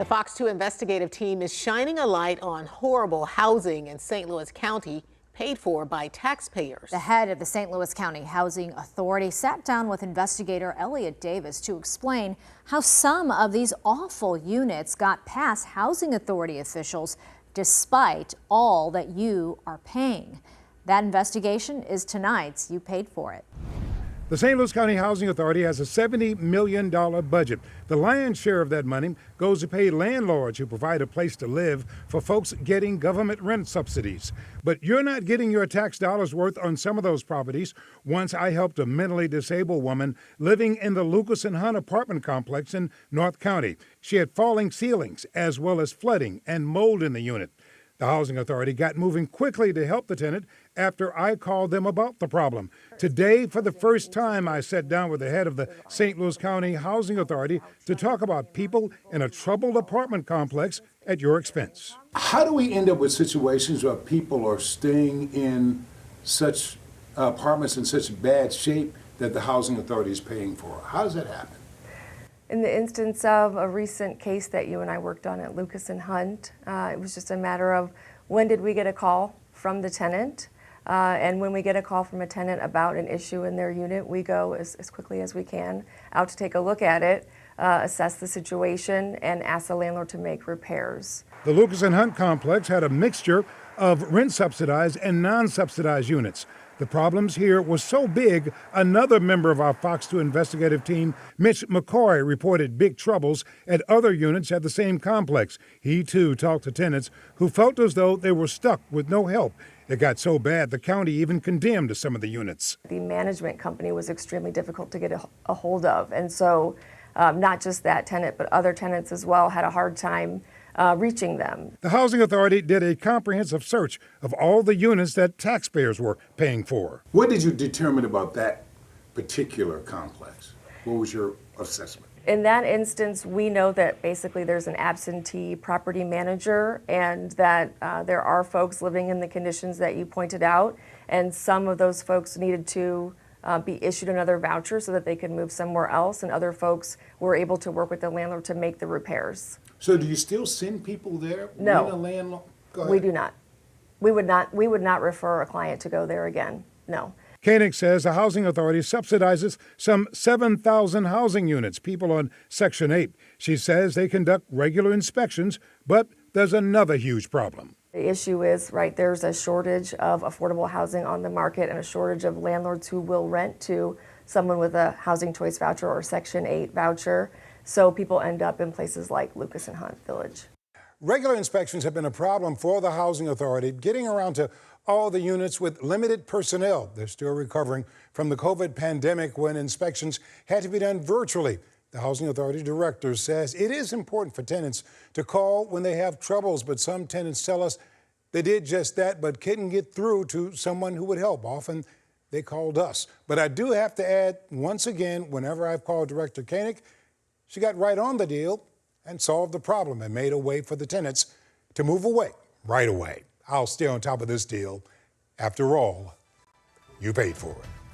The Fox 2 investigative team is shining a light on horrible housing in St. Louis County, paid for by taxpayers. The head of the St. Louis County Housing Authority sat down with investigator Elliot Davis to explain how some of these awful units got past Housing Authority officials despite all that you are paying. That investigation is tonight's. You paid for it. The St. Louis County Housing Authority has a $70 million budget. The lion's share of that money goes to pay landlords who provide a place to live for folks getting government rent subsidies. But you're not getting your tax dollars worth on some of those properties. Once I helped a mentally disabled woman living in the Lucas and Hunt apartment complex in North County. She had falling ceilings as well as flooding and mold in the unit. The Housing Authority got moving quickly to help the tenant after I called them about the problem. Today, for the first time, I sat down with the head of the St. Louis County Housing Authority to talk about people in a troubled apartment complex at your expense. How do we end up with situations where people are staying in such apartments in such bad shape that the Housing Authority is paying for? How does that happen? In the instance of a recent case that you and I worked on at Lucas and Hunt, it was just a matter of when did we get a call from the tenant, and when we get a call from a tenant about an issue in their unit, we go as quickly as we can out to take a look at it, assess the situation, and ask the landlord to make repairs. The Lucas and Hunt complex had a mixture of rent-subsidized and non-subsidized units. The problems here were so big, another member of our Fox 2 investigative team, Mitch McCoy, reported big troubles at other units at the same complex. He, too, talked to tenants who felt as though they were stuck with no help. It got so bad, the county even condemned some of the units. The management company was extremely difficult to get a hold of, and so not just that tenant, but other tenants as well had a hard time reaching them. The Housing Authority did a comprehensive search of all the units that taxpayers were paying for. What did you determine about that particular complex? What was your assessment? In that instance, we know that basically there's an absentee property manager and that there are folks living in the conditions that you pointed out, and some of those folks needed to be issued another voucher so that they could move somewhere else, and other folks were able to work with the landlord to make the repairs. So do you still send people there? No, when a landlord? Go ahead. we do not. We would not refer a client to go there again, no. Koenig says the Housing Authority subsidizes some 7,000 housing units, people on Section 8. She says they conduct regular inspections, but there's another huge problem. The issue is, right, there's a shortage of affordable housing on the market and a shortage of landlords who will rent to someone with a housing choice voucher or Section 8 voucher. So people end up in places like Lucas and Hunt Village. Regular inspections have been a problem for the Housing Authority, getting around to all the units with limited personnel. They're still recovering from the COVID pandemic when inspections had to be done virtually. The Housing Authority director says it is important for tenants to call when they have troubles, but some tenants tell us they did just that but couldn't get through to someone who would help. Often they called us. But I do have to add, once again, whenever I've called Director Koenig, she got right on the deal and solved the problem and made a way for the tenants to move away right away. I'll stay on top of this deal. After all, you paid for it.